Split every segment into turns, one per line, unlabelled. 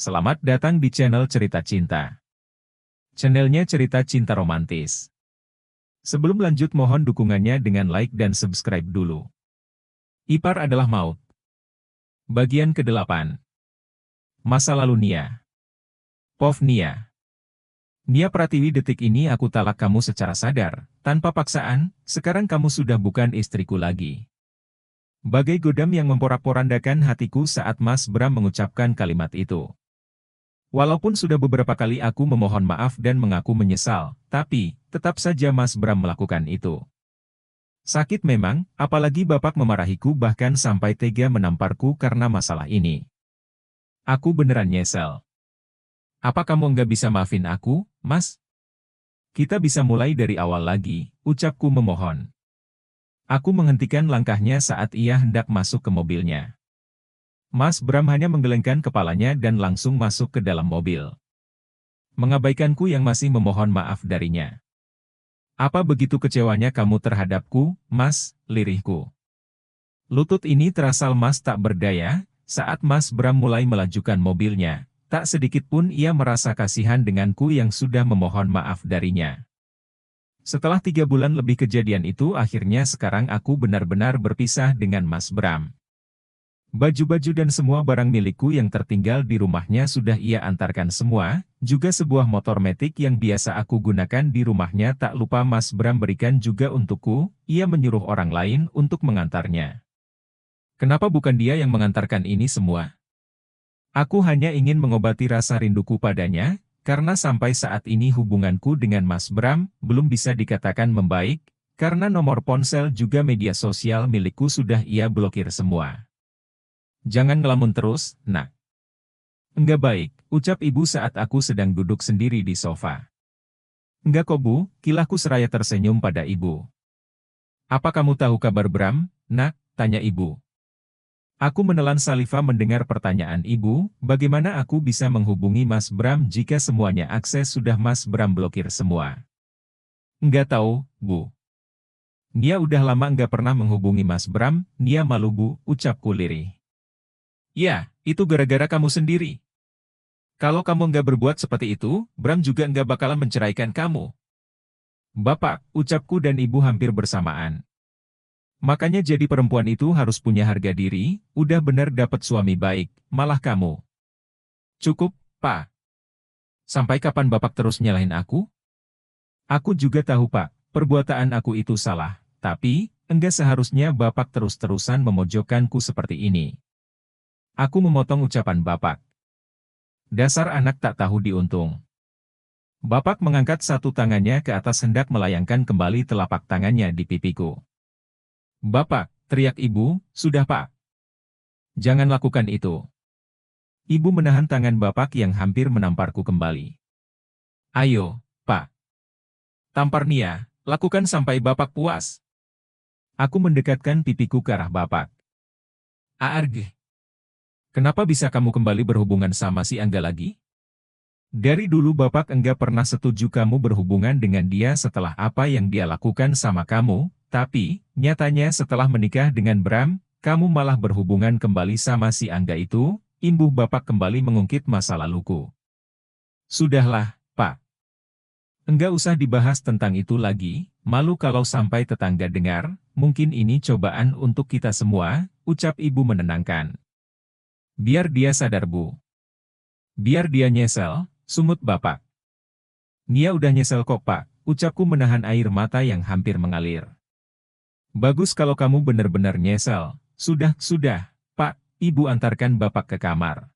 Selamat datang di channel Cerita Cinta. Channelnya cerita cinta romantis. Sebelum lanjut mohon dukungannya dengan like dan subscribe dulu. Ipar adalah maut. Bagian ke-8. Masa lalu Nia. Pov Nia. Nia Pratiwi, detik ini aku talak kamu secara sadar, tanpa paksaan, sekarang kamu sudah bukan istriku lagi. Bagai godam yang memporak-porandakan hatiku saat Mas Bram mengucapkan kalimat itu. Walaupun sudah beberapa kali aku memohon maaf dan mengaku menyesal, tapi tetap saja Mas Bram melakukan itu. Sakit memang, apalagi Bapak memarahiku bahkan sampai tega menamparku karena masalah ini. Aku beneran nyesel. Apa kamu nggak bisa maafin aku, Mas? Kita bisa mulai dari awal lagi, ucapku memohon. Aku menghentikan langkahnya saat ia hendak masuk ke mobilnya. Mas Bram hanya menggelengkan kepalanya dan langsung masuk ke dalam mobil. Mengabaikanku yang masih memohon maaf darinya. Apa begitu kecewanya kamu terhadapku, Mas, lirihku. Lutut ini terasa lemas tak berdaya, saat Mas Bram mulai melajukan mobilnya, tak sedikit pun ia merasa kasihan denganku yang sudah memohon maaf darinya. Setelah 3 bulan lebih kejadian itu akhirnya sekarang aku benar-benar berpisah dengan Mas Bram. Baju-baju dan semua barang milikku yang tertinggal di rumahnya sudah ia antarkan semua, juga sebuah motor metik yang biasa aku gunakan di rumahnya tak lupa Mas Bram berikan juga untukku, ia menyuruh orang lain untuk mengantarnya. Kenapa bukan dia yang mengantarkan ini semua? Aku hanya ingin mengobati rasa rinduku padanya, karena sampai saat ini hubunganku dengan Mas Bram belum bisa dikatakan membaik, karena nomor ponsel juga media sosial milikku sudah ia blokir semua. Jangan ngelamun terus, nak. Enggak baik, ucap ibu saat aku sedang duduk sendiri di sofa. Enggak kok bu, kilahku seraya tersenyum pada ibu. Apa kamu tahu kabar Bram, nak? Tanya ibu. Aku menelan saliva mendengar pertanyaan ibu, bagaimana aku bisa menghubungi Mas Bram jika semuanya akses sudah Mas Bram blokir semua. Enggak tahu, bu. Nia udah lama enggak pernah menghubungi Mas Bram, Nia malu bu, ucapku lirih. Ya, itu gara-gara kamu sendiri. Kalau kamu nggak berbuat seperti itu, Bram juga nggak bakalan menceraikan kamu. Bapak, ucapku dan ibu hampir bersamaan. Makanya jadi perempuan itu harus punya harga diri, udah bener dapat suami baik, malah kamu. Cukup, Pak. Sampai kapan Bapak terus nyalahin aku? Aku juga tahu Pak, perbuatan aku itu salah, tapi, enggak seharusnya Bapak terus-terusan memojokkanku seperti ini. Aku memotong ucapan Bapak. Dasar anak tak tahu diuntung. Bapak mengangkat satu tangannya ke atas hendak melayangkan kembali telapak tangannya di pipiku. Bapak, teriak ibu, sudah Pak. Jangan lakukan itu. Ibu menahan tangan Bapak yang hampir menamparku kembali. Ayo, Pak. Tampar Nia, lakukan sampai Bapak puas. Aku mendekatkan pipiku ke arah Bapak. Aargh. Kenapa bisa kamu kembali berhubungan sama si Angga lagi? Dari dulu Bapak enggak pernah setuju kamu berhubungan dengan dia setelah apa yang dia lakukan sama kamu, tapi, nyatanya setelah menikah dengan Bram, kamu malah berhubungan kembali sama si Angga itu, imbuh Bapak kembali mengungkit masa laluku. Sudahlah, Pak. Enggak usah dibahas tentang itu lagi, malu kalau sampai tetangga dengar, mungkin ini cobaan untuk kita semua, ucap ibu menenangkan. Biar dia sadar bu. Biar dia nyesel, sumut Bapak. Nia udah nyesel kok Pak, ucapku menahan air mata yang hampir mengalir. Bagus kalau kamu benar-benar nyesel, sudah, Pak, ibu antarkan Bapak ke kamar.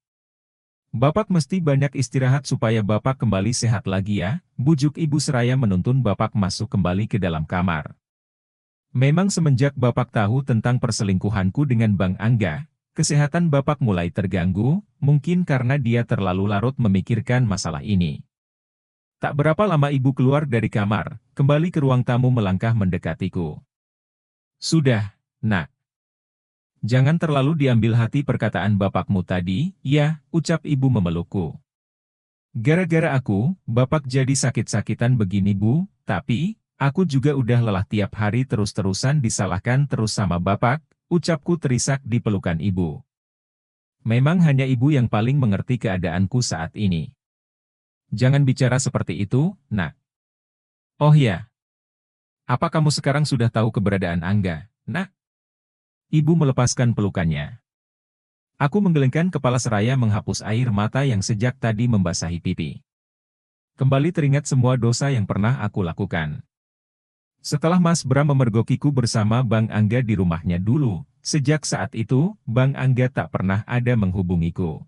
Bapak mesti banyak istirahat supaya Bapak kembali sehat lagi ya, bujuk ibu seraya menuntun Bapak masuk kembali ke dalam kamar. Memang semenjak Bapak tahu tentang perselingkuhanku dengan Bang Angga, kesehatan Bapak mulai terganggu, mungkin karena dia terlalu larut memikirkan masalah ini. Tak berapa lama ibu keluar dari kamar, kembali ke ruang tamu melangkah mendekatiku. Sudah, nak. Jangan terlalu diambil hati perkataan Bapakmu tadi, ya, ucap ibu memelukku. Gara-gara aku, Bapak jadi sakit-sakitan begini bu, tapi, aku juga udah lelah tiap hari terus-terusan disalahkan terus sama Bapak, ucapku terisak di pelukan ibu. Memang hanya ibu yang paling mengerti keadaanku saat ini. Jangan bicara seperti itu, nak. Oh ya, apa kamu sekarang sudah tahu keberadaan Angga, nak? Ibu melepaskan pelukannya. Aku menggelengkan kepala seraya menghapus air mata yang sejak tadi membasahi pipi. Kembali teringat semua dosa yang pernah aku lakukan. Setelah Mas Bram memergokiku bersama Bang Angga di rumahnya dulu, sejak saat itu, Bang Angga tak pernah ada menghubungiku.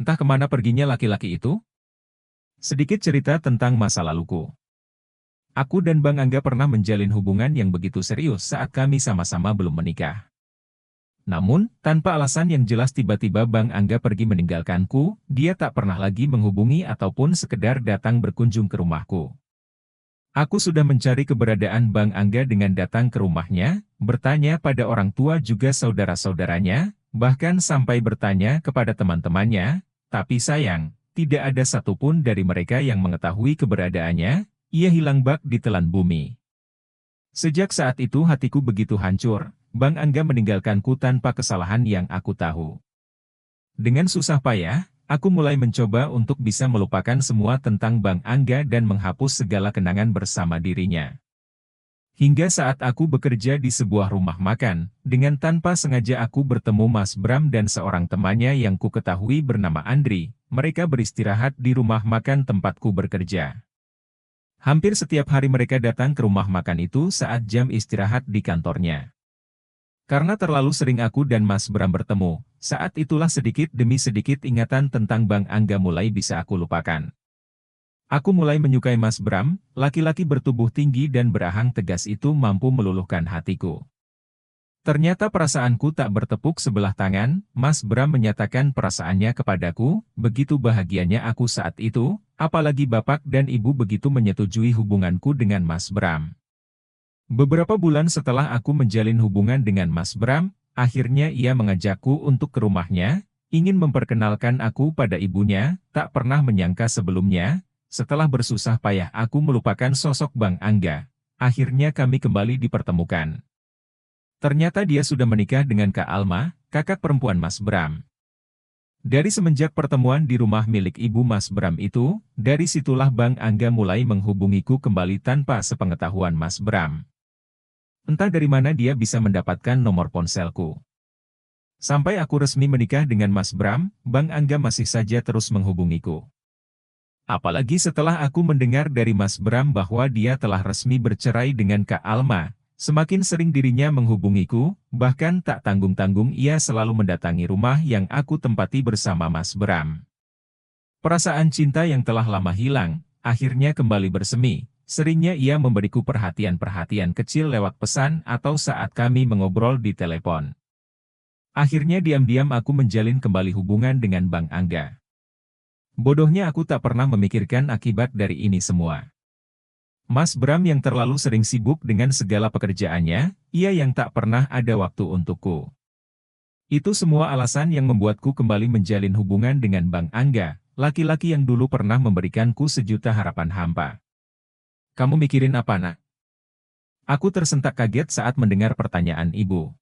Entah kemana perginya laki-laki itu? Sedikit cerita tentang masa laluku. Aku dan Bang Angga pernah menjalin hubungan yang begitu serius saat kami sama-sama belum menikah. Namun, tanpa alasan yang jelas tiba-tiba Bang Angga pergi meninggalkanku, dia tak pernah lagi menghubungi ataupun sekedar datang berkunjung ke rumahku. Aku sudah mencari keberadaan Bang Angga dengan datang ke rumahnya, bertanya pada orang tua juga saudara-saudaranya, bahkan sampai bertanya kepada teman-temannya, tapi sayang, tidak ada satupun dari mereka yang mengetahui keberadaannya. Ia hilang bak di telan bumi. Sejak saat itu hatiku begitu hancur, Bang Angga meninggalkanku tanpa kesalahan yang aku tahu. Dengan susah payah, aku mulai mencoba untuk bisa melupakan semua tentang Bang Angga dan menghapus segala kenangan bersama dirinya. Hingga saat aku bekerja di sebuah rumah makan, dengan tanpa sengaja aku bertemu Mas Bram dan seorang temannya yang ku ketahui bernama Andri. Mereka beristirahat di rumah makan tempatku bekerja. Hampir setiap hari mereka datang ke rumah makan itu saat jam istirahat di kantornya. Karena terlalu sering aku dan Mas Bram bertemu, saat itulah sedikit demi sedikit ingatan tentang Bang Angga mulai bisa aku lupakan. Aku mulai menyukai Mas Bram, laki-laki bertubuh tinggi dan berahang tegas itu mampu meluluhkan hatiku. Ternyata perasaanku tak bertepuk sebelah tangan, Mas Bram menyatakan perasaannya kepadaku, begitu bahagianya aku saat itu, apalagi bapak dan ibu begitu menyetujui hubunganku dengan Mas Bram. Beberapa bulan setelah aku menjalin hubungan dengan Mas Bram, akhirnya ia mengajakku untuk ke rumahnya, ingin memperkenalkan aku pada ibunya, tak pernah menyangka sebelumnya, setelah bersusah payah aku melupakan sosok Bang Angga, akhirnya kami kembali dipertemukan. Ternyata dia sudah menikah dengan Kak Alma, kakak perempuan Mas Bram. Dari semenjak pertemuan di rumah milik ibu Mas Bram itu, dari situlah Bang Angga mulai menghubungiku kembali tanpa sepengetahuan Mas Bram. Entah dari mana dia bisa mendapatkan nomor ponselku. Sampai aku resmi menikah dengan Mas Bram, Bang Angga masih saja terus menghubungiku. Apalagi setelah aku mendengar dari Mas Bram bahwa dia telah resmi bercerai dengan Kak Alma. Semakin sering dirinya menghubungiku, bahkan tak tanggung-tanggung ia selalu mendatangi rumah yang aku tempati bersama Mas Bram. Perasaan cinta yang telah lama hilang, akhirnya kembali bersemi. Seringnya ia memberiku perhatian-perhatian kecil lewat pesan atau saat kami mengobrol di telepon. Akhirnya diam-diam aku menjalin kembali hubungan dengan Bang Angga. Bodohnya aku tak pernah memikirkan akibat dari ini semua. Mas Bram yang terlalu sering sibuk dengan segala pekerjaannya, ia yang tak pernah ada waktu untukku. Itu semua alasan yang membuatku kembali menjalin hubungan dengan Bang Angga, laki-laki yang dulu pernah memberikanku sejuta harapan hampa. Kamu mikirin apa, nak? Aku tersentak kaget saat mendengar pertanyaan ibu.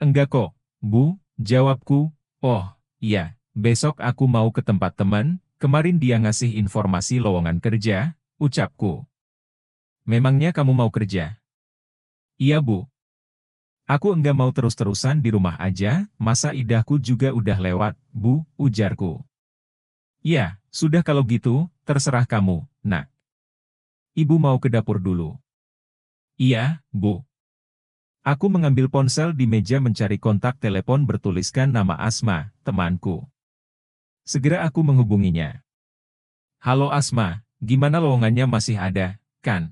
Enggak kok, Bu, jawabku. Oh, iya, besok aku mau ke tempat teman, kemarin dia ngasih informasi lowongan kerja. Ucapku. Memangnya kamu mau kerja? Iya, Bu. Aku enggak mau terus-terusan di rumah aja, masa idahku juga udah lewat, Bu, ujarku. Ya, sudah kalau gitu, terserah kamu, nak. Ibu mau ke dapur dulu. Iya, Bu. Aku mengambil ponsel di meja mencari kontak telepon bertuliskan nama Asma, temanku. Segera aku menghubunginya. Halo Asma. Gimana lowongannya masih ada, kan?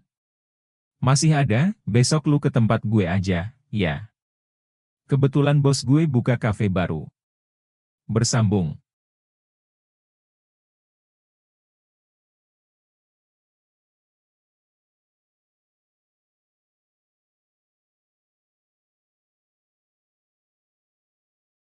Masih ada, besok lu ke tempat gue aja, ya. Kebetulan bos gue buka kafe baru. Bersambung.